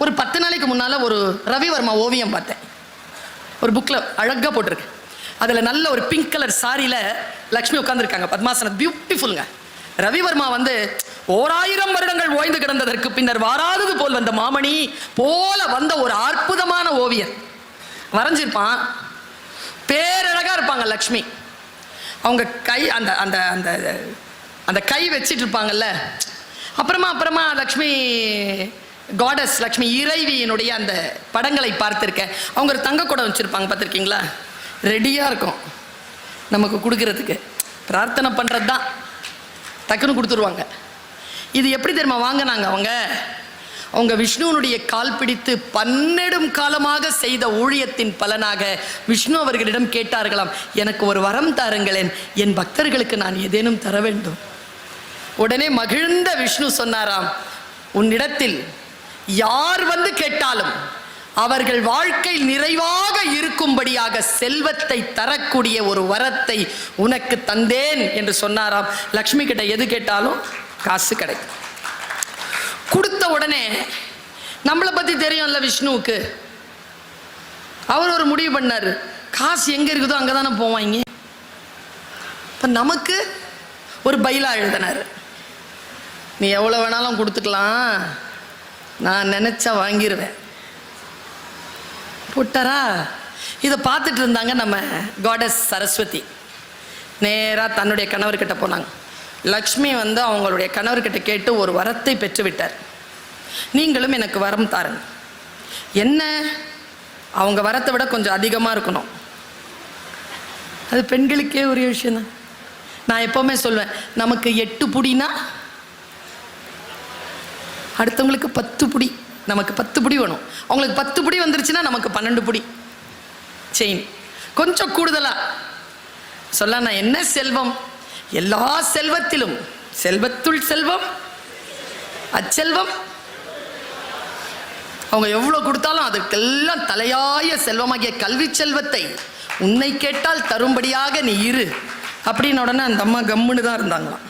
ஒரு 10 நாளைக்கு முன்னால் ஒரு ரவிவர்மா ஓவியம் பார்த்தேன். ஒரு புக்கில் அழகாக போட்டிருக்கு. அதில் நல்ல ஒரு பிங்க் கலர் சாரியில் லக்ஷ்மி உட்காந்துருக்காங்க பத்மாசனம். பியூட்டிஃபுல்லுங்க. ரவிவர்மா 1000 வருடங்கள் ஓய்ந்து கிடந்ததற்கு பின்னர் வாராதது போல் வந்த மாமணி போல வந்த ஒரு அற்புதமான ஓவியர் வரைஞ்சிருப்பான். பேரழகா இருப்பாங்க லக்ஷ்மி. அவங்க கை அந்த அந்த அந்த அந்த கை வச்சிட்டு இருப்பாங்கல்ல. அப்புறமா லக்ஷ்மி காடஸ், லக்ஷ்மி இறைவியினுடைய அந்த படங்களை பார்த்துருக்கேன். அவங்க ஒரு தங்க குடம் வச்சுருப்பாங்க, பார்த்துருக்கீங்களா? ரெடியாக இருக்கும் நமக்கு கொடுக்கறதுக்கு. பிரார்த்தனை பண்ணுறது தான், டக்குன்னு கொடுத்துருவாங்க. இது எப்படி தெரியுமா வாங்கினாங்க? அவங்க விஷ்ணுவனுடைய கால் பிடித்து 12 காலமாக செய்த ஊழியத்தின் பலனாக விஷ்ணு அவர்களிடம் கேட்டார்களாம், எனக்கு ஒரு வரம் தாருங்களேன், என் பக்தர்களுக்கு நான் ஏதேனும் தர வேண்டும். உடனே மகிழ்ந்த விஷ்ணு சொன்னாராம், உன்னிடத்தில் யார் கேட்டாலும் அவர்கள் வாழ்க்கை நிறைவாக இருக்கும்படியாக செல்வத்தை தரக்கூடிய ஒரு வரத்தை உனக்கு தந்தேன் என்று சொன்னாராம். லக்ஷ்மி கிட்ட எது கேட்டாலும் காசு கிடைக்கும். கொடுத்த உடனே நம்மளை பத்தி தெரியும்ல விஷ்ணுவுக்கு, அவர் ஒரு முடிவு பண்ணாரு, காசு எங்க இருக்குதோ அங்கதானே போவாங்க. இப்ப நமக்கு ஒரு பைலா எழுதினாரு, நீ எவ்வளவு வேணாலும் கொடுத்துக்கலாம், நான் நினைச்சா வாங்கிடுவேன் போட்டாரா. இதை பார்த்துட்டு இருந்தாங்க நம்ம காடஸ் சரஸ்வதி. நேராக தன்னுடைய கணவர்கிட்ட போனாங்க. லக்ஷ்மி அவங்களுடைய கணவர்கிட்ட கேட்டு ஒரு வரத்தை பெற்றுவிட்டார். நீங்களும் எனக்கு வரம் தாருங்க. என்ன? அவங்க வரத்தை விட கொஞ்சம் அதிகமாக இருக்கணும். அது பெண்களுக்கே ஒரு விஷயம்தான். நான் எப்போவுமே சொல்வேன், நமக்கு 8 புடினா அடுத்தவங்களுக்கு 10 புடி, நமக்கு 10 புடி வேணும். அவங்களுக்கு 10 புடி வந்துருச்சுன்னா நமக்கு 12 புடி செயின். கொஞ்சம் கூடுதலா சொல்ல, நான் என்ன செல்வம்? எல்லா செல்வத்திலும் செல்வத்துள் செல்வம் அச்செல்வம். அவங்க எவ்வளவு கொடுத்தாலும் அதுக்கெல்லாம் தலையாய செல்வமாகிய கல்வி செல்வத்தை உன்னை கேட்டால் தரும்படியாக நீ இரு அப்படின்னு உடனே அந்த அம்மா கம்முன்னு தான் இருந்தாங்களாம்.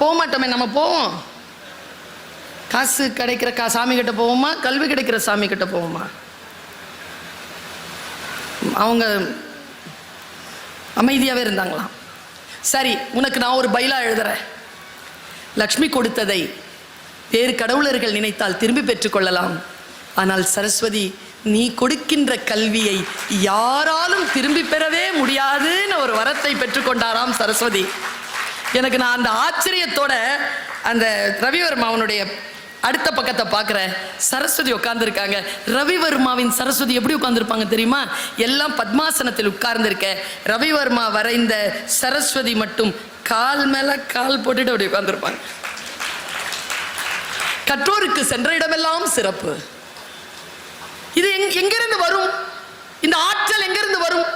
போக மாட்டோமே, நம்ம போவோம். காசு கிடைக்கிற சாமி கிட்ட போவோமா, கல்வி கிடைக்கிற சாமி கிட்ட போவோமா? அவங்க அமைதியாகவே இருந்தாங்களாம். சரி, உனக்கு நான் ஒரு பைலா எழுதுறேன். லக்ஷ்மி கொடுத்ததை வேறு கடவுளர்கள் நினைத்தால் திரும்பி பெற்றுக்கொள்ளலாம். ஆனால் சரஸ்வதி, நீ கொடுக்கின்ற கல்வியை யாராலும் திரும்பி பெறவே முடியாதுன்னு ஒரு வரத்தை பெற்றுக்கொண்டாராம் சரஸ்வதி. எனக்கு நான் அந்த ஆச்சரியத்தோட அந்த ரவிவர்மாவனுடைய அடுத்த பக்கத்தை பார்க்குறேன். சரஸ்வதி உட்கார்ந்துருக்காங்க. ரவிவர்மாவின் சரஸ்வதி எப்படி உட்கார்ந்துருப்பாங்க தெரியுமா? எல்லாம் பத்மாசனத்தில் உட்கார்ந்துருக்க. ரவிவர்மா வரைந்த சரஸ்வதி மட்டும் கால் மேல கால் போட்டுட்டு அப்படி உட்கார்ந்துருப்பாங்க. கற்றோருக்கு சென்ற இடமெல்லாம் சிறப்பு. இது எங்கிருந்து வரும்? இந்த ஆற்றல் எங்கிருந்து வரும்?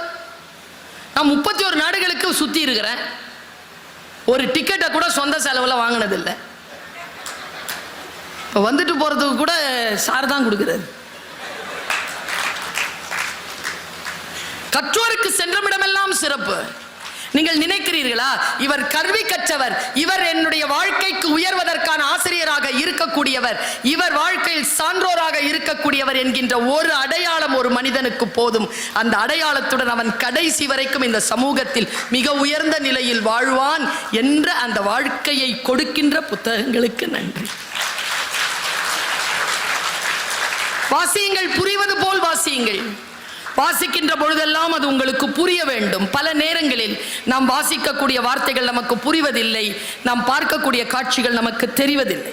நான் 31 நாடுகளுக்கு சுத்தி இருக்கிறேன். ஒரு டிக்கெட்டை கூட சொந்த செலவில் வாங்கினதில்லை. இப்போ வந்துட்டு போறதுக்கு கூட சார் தான் கொடுக்குறாரு. கற்றோருக்கு சென்றமிடமெல்லாம் சிறப்பு. நீங்கள் நினைக்கிறீர்களா, இவர் கல்வி கற்றவர், இவர் என்னுடைய வாழ்க்கைக்கு உயர்வதற்கான ஆசிரியராக இருக்கக்கூடியவர், இவர் வாழ்க்கையில் சான்றோராக இருக்கக்கூடியவர் என்கின்ற ஒரு அடையாளம் ஒரு மனிதனுக்கு போதும். அந்த அடையாளத்துடன் அவன் கடைசி வரைக்கும் இந்த சமூகத்தில் மிக உயர்ந்த நிலையில் வாழ்வான் என்ற அந்த வாழ்க்கையை கொடுக்கின்ற புத்தகங்களுக்கு நன்றி. வாசியுங்கள், புரிவது போல் வாசியுங்கள். வாசிக்கின்ற பொழுதெல்லாம் அது உங்களுக்கு புரிய வேண்டும். பல நேரங்களில் நாம் வாசிக்கக்கூடிய வார்த்தைகள் நமக்கு புரிவதில்லை, நாம் பார்க்கக்கூடிய காட்சிகள் நமக்கு தெரிவதில்லை.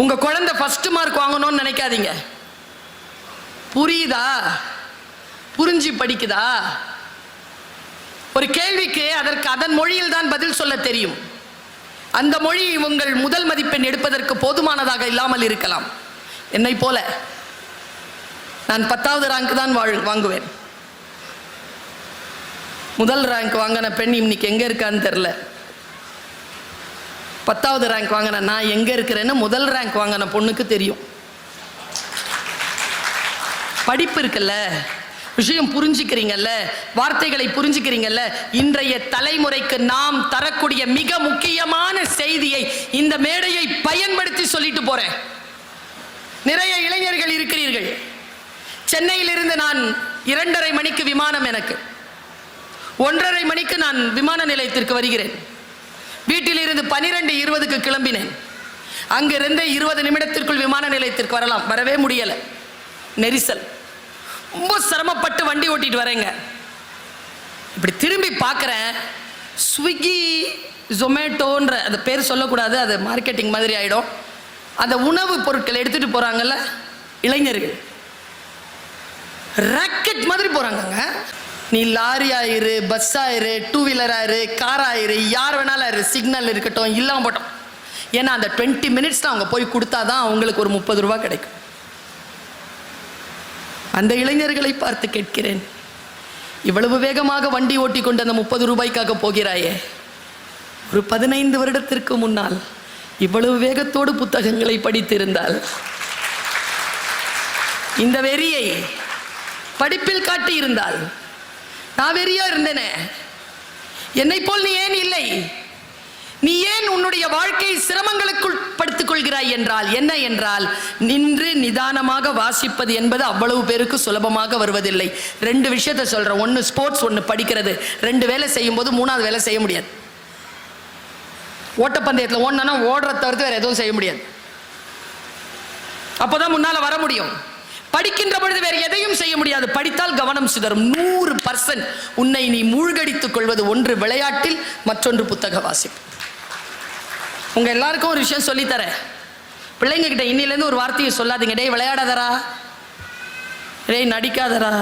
உங்க குழந்தை ஃபர்ஸ்ட் மார்க் வாங்கணும்னு நினைக்காதீங்க. புரியுதா? புரிஞ்சு படிக்குதா? ஒரு கேள்விக்கு அதற்கு அதன் மொழியில் தான் பதில் சொல்ல தெரியும். அந்த மொழி உங்கள் முதல் மதிப்பெண் எடுப்பதற்கு போதுமானதாக இல்லாமல் இருக்கலாம். என்னை போல நான் 10வது ரேங்க் தான் வாங்குவேன். முதல் ரேங்க் வாங்கின பெண் இன்னைக்கு எங்க இருக்கான்னு தெரியல. 10வது ரேங்க் வாங்கின நான் எங்க இருக்கிறேன்னு முதல் ரேங்க் வாங்கின பொண்ணுக்கு தெரியும். படிப்பு இருக்குல்ல, விஷயம் புரிஞ்சுக்கிறீங்கல்ல, வார்த்தைகளை புரிஞ்சுக்கிறீங்கல்ல. இன்றைய தலைமுறைக்கு நாம் தரக்கூடிய மிக முக்கியமான செய்தியை இந்த மேடையை பயன்படுத்தி சொல்லிட்டு போறேன். நிறைய இளைஞர்கள் இருக்கிறீர்கள். சென்னையிலிருந்து நான் 2:30 மணிக்கு விமானம், எனக்கு 1:30 மணிக்கு நான் விமான நிலையத்திற்கு வருகிறேன். வீட்டிலிருந்து 12:20க்கு கிளம்பினேன். அங்கிருந்து 20 நிமிடத்திற்குள் விமான நிலையத்திற்கு வரலாம். வரவே முடியலை, நெரிசல். ரொம்ப சிரமப்பட்டு வண்டி ஓட்டிட்டு வரேங்க. இப்படி திரும்பி பார்க்குறேன், ஸ்விக்கி ஜொமேட்டோன்ற அந்த பேர் சொல்லக்கூடாது, அது மார்க்கெட்டிங் மாதிரி ஆகிடும். அந்த உணவு பொருட்களை எடுத்துகிட்டு போகிறாங்கல்ல இளைஞர்கள், ராக்கெட் மாதிரி போகிறாங்கங்க. நீ லாரி ஆயிரு, பஸ் ஆயிரு, 2 வீலர் ஆயிரு, கார் ஆயிரு, யார் வேணாலும் ஆயிரு, சிக்னல் இருக்கட்டும், இல்லாமல் போட்டோம். ஏன்னா அந்த 20 மினிட்ஸில் அவங்க போய் கொடுத்தா தான் அவங்களுக்கு ஒரு 30 ரூபா கிடைக்கும். அந்த இளைஞர்களை பார்த்து கேட்கிறேன், இவ்வளவு வேகமாக வண்டி ஓட்டி கொண்டு அந்த 30 ரூபாய்க்காக போகிறாயே, ஒரு 15 வருடத்திற்கு முன்னால் இவ்வளவு வேகத்தோடு புத்தகங்களை படித்திருந்தால், இந்த வெறியை படிப்பில் காட்டி இருந்தால், நான் வெறியா இருந்தேனே, என்னை போல் நீ ஏன் இல்லை? நீ ஏன் உன்னுடைய வாழ்க்கையை சிரமங்களுக்குள் படுத்திக் கொள்கிறாய் என்றால் என்ன என்றால், நின்று நிதானமாக வாசிப்பது என்பது அவ்வளவு பேருக்கு சுலபமாக வருவதில்லை. 2 விஷயத்தை சொல்றேன். 1 ஸ்போர்ட்ஸ், 1 படிக்கிறது. 2 வேலை செய்யும் போது 3ஆவது வேலை செய்ய முடியாது. ஓட்டப்பந்தயத்தில் ஓடனா ஓடுறத தவிர்த்து வேற எதுவும் செய்ய முடியாது. அப்போதான் முன்னால வர முடியும். படிக்கின்ற பொழுது வேறு எதையும் செய்ய முடியாது. படித்தால் கவனம் சிதறும். 100% உன்னை நீ மூழ்கடித்துக் கொள்வது ஒன்று விளையாட்டில், மற்றொன்று புத்தக வாசிப்பு. உங்க எல்லாருக்கும் ஒரு விஷயம் சொல்லித்தரேன். பிள்ளைங்க கிட்ட இன்னிலேருந்து ஒரு வார்த்தையை சொல்லாதீங்க. டேய் விளையாடாதரா, டேய் நடிக்காதரா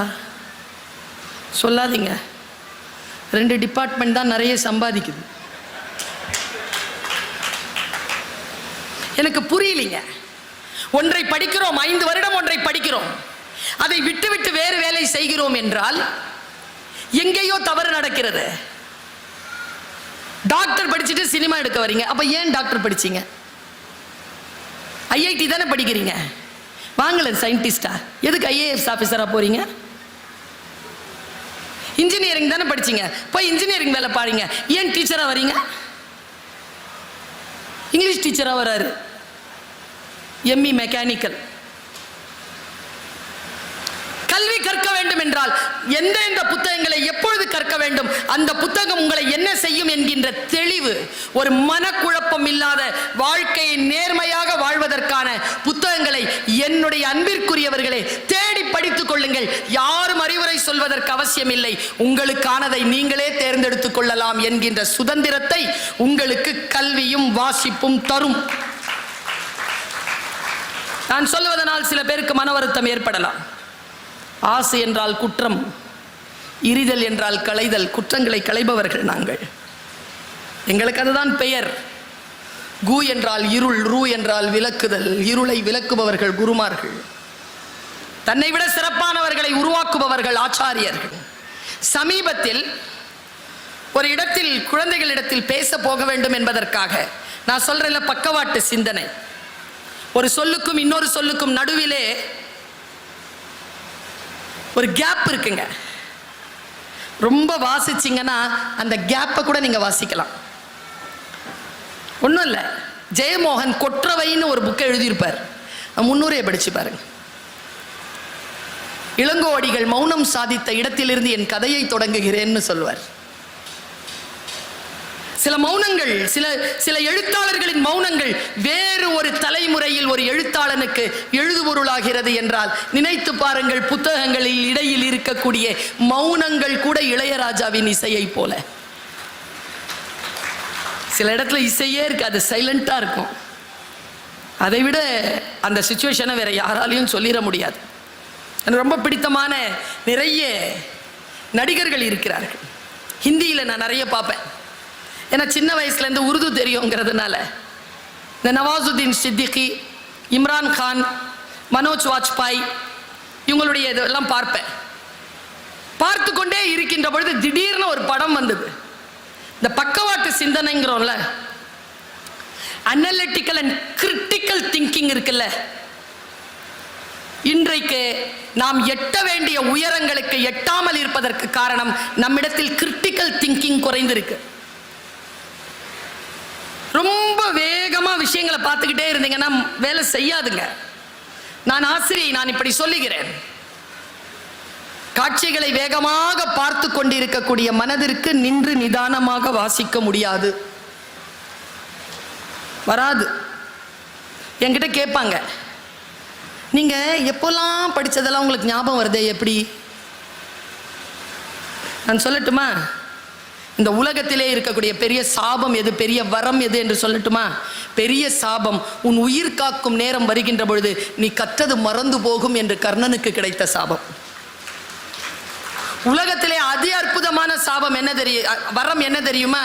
சொல்லாதீங்க. 2 டிபார்ட்மெண்ட் தான் நிறைய சம்பாதிக்குது. எனக்கு புரியலைங்க. ஒன்றை படிக்கிறோம், 5 வருடம் ஒன்றை படிக்கிறோம், அதை விட்டு விட்டு வேறு வேலை செய்கிறோம் என்றால் எங்கேயோ தவறு நடக்கிறது. டாக்டர் படிச்சுட்டு சினிமா எடுக்க வரீங்க, அப்ப ஏன் டாக்டர் படிச்சீங்க? ஐஐடி தானே படிக்கிறீங்க, வாங்கல சயின்டிஸ்டா, எதுக்கு ஐஏஎஸ் ஆபீசரா போறீங்க? இன்ஜினியரிங் தானே படிச்சீங்க, போய் இன்ஜினியரிங் வேலை பாருங்க. ஏன் டீச்சரா வரீங்க? இங்கிலீஷ் டீச்சரா வராரு, எம்இ மெக்கானிக்கல். கல்வி கற்க வேண்டும் என்றால் எந்தெந்த புத்தகங்களை எப்பொழுது கற்க வேண்டும், அந்த புத்தகம் உங்களை என்ன செய்யும் என்கின்ற தெளிவு, ஒரு மனக்குழப்பம் இல்லாத வாழ்க்கையை நேர்மையாக வாழ்வதற்கான புத்தகங்களை என்னுடைய அன்பிற்குரியவர்களே தேடி படித்துக் கொள்ளுங்கள். யாரும் அறிவுரை சொல்வதற்கு அவசியம் இல்லை. உங்களுக்கானதை நீங்களே தேர்ந்தெடுத்துக் கொள்ளலாம் என்கின்ற சுதந்திரத்தை உங்களுக்கு கல்வியும் வாசிப்பும் தரும். நான் சொல்வதனால் சில பேருக்கு மன வருத்தம் ஏற்படலாம். ஆசை என்றால் குற்றம், இரிதல் என்றால் களைதல். குற்றங்களை களைபவர்கள் நாங்கள். எங்களுக்கு அதுதான் பெயர். கு என்றால் இருள், ரு என்றால் விளக்குதல். இருளை விளக்குபவர்கள் குருமார்கள், தன்னை விட சிறப்பானவர்களை உருவாக்குபவர்கள் ஆச்சாரியர்கள். சமீபத்தில் ஒரு இடத்தில் குழந்தைகளிடத்தில் பேச போக வேண்டும் என்பதற்காக, நான் சொல்றேன்ல பக்கவாட்டு சிந்தனை, ஒரு சொல்லுக்கும் இன்னொரு சொல்லுக்கும் நடுவிலே ஒரு கேப் இருக்குங்க. ரொம்ப வாசிச்சிங்கன்னா அந்த கேப்பை கூட நீங்க வாசிக்கலாம். ஒன்றும் இல்லை, ஜெயமோகன் கொற்றவைன்னு ஒரு புக்கை எழுதியிருப்பார். 300 படிச்சு பாருங்க. இளங்கோவடிகள் மௌனம் சாதித்த இடத்திலிருந்து என் கதையை தொடங்குகிறேன்னு சொல்வார். சில மௌனங்கள், சில எழுத்தாளர்களின் மௌனங்கள் வேறு ஒரு தலைமுறையில் ஒரு எழுத்தாளனுக்கு எழுதுபொருளாகிறது என்றால் நினைத்து பாருங்கள். புத்தகங்களில் இடையில் இருக்கக்கூடிய மௌனங்கள் கூட இளையராஜாவின் இசையை போல. சில இடத்துல இசையே இருக்காது, சைலண்டா இருக்கும். அதை விட அந்த சிச்சுவேஷனை வேற யாராலையும் சொல்லிட முடியாது. எனக்கு ரொம்ப பிடித்தமான நிறைய நடிகர்கள் இருக்கிறார்கள். ஹிந்தியில் நான் நிறைய பார்ப்பேன். ஏன்னா சின்ன வயசுலேருந்து உருது தெரியுங்கிறதுனால இந்த நவாசுதீன் சித்திகி, இம்ரான் கான், மனோஜ் வாஜ்பாய் இவங்களுடைய இதெல்லாம் பார்ப்பேன். பார்த்து கொண்டே இருக்கின்ற பொழுது திடீர்னு ஒரு படம் வந்தது. இந்த பக்கவாட்டு சிந்தனைங்கிறோம்ல, அனலிட்டிக்கல் அண்ட் கிரிட்டிக்கல் திங்கிங் இருக்குல்ல, இன்றைக்கு நாம் எட்ட வேண்டிய உயரங்களுக்கு எட்டாமல் இருப்பதற்கு காரணம் நம்மிடத்தில் கிரிட்டிக்கல் திங்கிங் குறைந்திருக்கு. ரொம்ப வேகமா விஷயங்களை பார்த்துக்கிட்டே இருந்தீங்கன்னா வேலை செய்யாதுங்க. நான் ஆசிரியை, நான் இப்படி சொல்லுகிறேன். காட்சிகளை வேகமாக பார்த்து கொண்டிருக்கக்கூடிய மனதிற்கு நின்று நிதானமாக வாசிக்க முடியாது, வராது. என்கிட்ட கேட்பாங்க, நீங்க எப்போல்லாம் படிச்சதெல்லாம் உங்களுக்கு ஞாபகம் வருதே எப்படி? நான் சொல்லட்டுமா? இந்த உலகத்திலே இருக்கக்கூடிய பெரிய சாபம் எது, பெரிய வரம் எது என்று சொல்லட்டுமா? பெரிய சாபம் உன் உயிர் காக்கும் நேரம் வருகின்ற பொழுது நீ கற்றது மறந்து போகும் என்று கர்ணனுக்கு கிடைத்த சாபம். உலகத்திலே அதி அற்புதமான சாபம் என்ன தெரியும், வரம் என்ன தெரியுமா?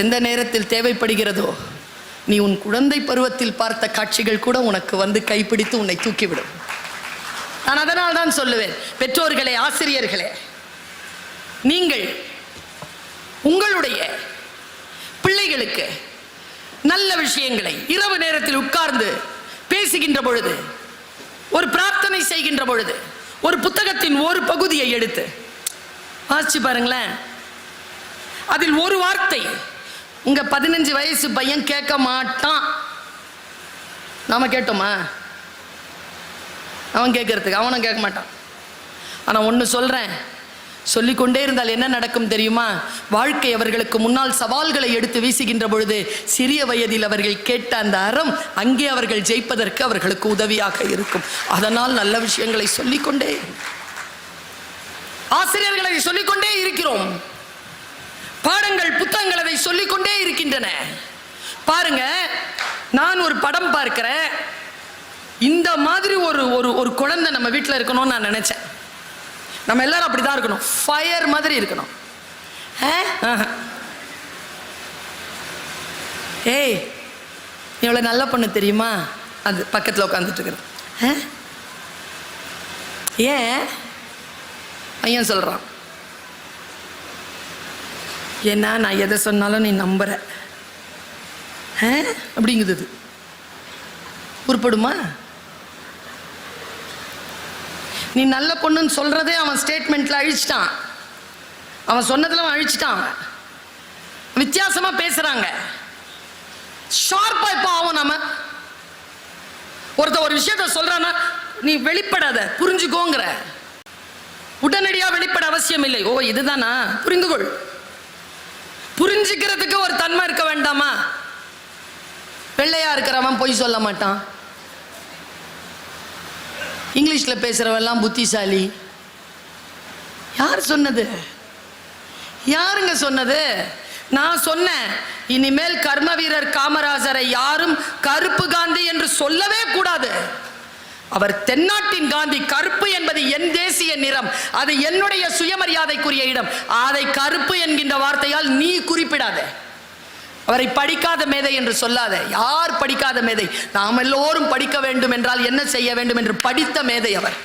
எந்த நேரத்தில் தேவைப்படுகிறதோ நீ உன் குழந்தை பருவத்தில் பார்த்த காட்சிகள் கூட உனக்கு வந்து கைப்பிடித்து உன்னை தூக்கிவிடும். நான் அதனால் தான் சொல்லுவேன், பெற்றோர்களே, ஆசிரியர்களே, நீங்கள் உங்களுடைய பிள்ளைகளுக்கு நல்ல விஷயங்களை இரவு நேரத்தில் உட்கார்ந்து பேசுகின்ற பொழுது, ஒரு பிரார்த்தனை செய்கின்ற பொழுது, ஒரு புத்தகத்தின் ஒரு பகுதியை எடுத்து வாசிச்சு பாருங்களேன். அதில் ஒரு வார்த்தை உங்க 15 வயசு பையன் கேட்க மாட்டான். நாம கேட்டோமா? அவன் கேட்கறதுக்கு அவனும் கேட்க மாட்டான். ஆனா ஒன்று சொல்றேன், சொல்லிக்கொண்டே இருந்தால் என்ன நடக்கும் தெரியுமா? வாழ்க்கை அவர்களுக்கு முன்னால் சவால்களை எடுத்து வீசுகின்ற பொழுது சிறிய வயதில் அவர்கள் கேட்ட அந்த அறம் அங்கே அவர்கள் ஜெயிப்பதற்கு அவர்களுக்கு உதவியாக இருக்கும். அதனால் நல்ல விஷயங்களை சொல்லிக்கொண்டே, ஆசிரியர்களை சொல்லிக்கொண்டே இருக்கிறோம். பாடங்கள், புத்தகங்கள் அதை சொல்லிக்கொண்டே இருக்கின்றன. பாருங்க, நான் ஒரு படம் பார்க்கிறேன். இந்த மாதிரி ஒரு குழந்தை நம்ம வீட்டில் இருக்கணும்னு நான் நினைச்சேன். நம்ம எல்லாரும் அப்படிதான் இருக்கணும், ஃபயர் மாதிரி இருக்கணும். ஏய், எவ்வளவு நல்ல பொண்ணு தெரியுமா? அது பக்கத்தில் உட்காந்துட்டு இருக்கிறது. ஏன் பையன் சொல்றான், ஏன்னா நான் எதை சொன்னாலும் நீ நம்புற அப்படிங்குது. உருப்படுமா? நீ நல்ல பொண்ணுன்னு சொல்றதே அவன் ஸ்டேட்மெண்ட்ல அழிச்சிட்டான். அவன் சொன்னதுல அவன் அழிச்சிட்டான். வித்தியாசமா பேசுறாங்க. ஷார்ப்பா இப்போ ஆகும். நாம ஒருத்த ஒரு விஷயத்த சொல்றானா, நீ வெளிப்படாத, புரிஞ்சுக்கோங்கிற. உடனடியா வெளிப்பட அவசியம் இல்லை. ஓ இதுதானா, புரிந்துகொள். புரிஞ்சுக்கிறதுக்கு ஒரு தன்மை இருக்க வேண்டாமா? வெள்ளையா இருக்கிறவன் பொய் சொல்ல மாட்டான். இங்கிலீஷ்ல பேசுறவெல்லாம் புத்திசாலி. யார் சொன்னது? யாருங்க சொன்னது? நான் சொன்னேன், இனிமேல் கர்ம வீரர் காமராஜரை யாரும் கருப்பு காந்தி என்று சொல்லவே கூடாது. அவர் தென்னாட்டின் காந்தி. கருப்பு என்பது என் தேசிய நிறம், அது என்னுடைய சுயமரியாதைக்குரிய இடம். அதை கருப்பு என்கின்ற வார்த்தையால் நீ குறிப்பிடாத. அவரை படிக்காத மேதை என்று சொல்லாத. யார் படிக்காத மேதை? நாம் எல்லோரும் படிக்க வேண்டும் என்றால் என்ன செய்ய வேண்டும் என்று படித்த மேதை அவர்.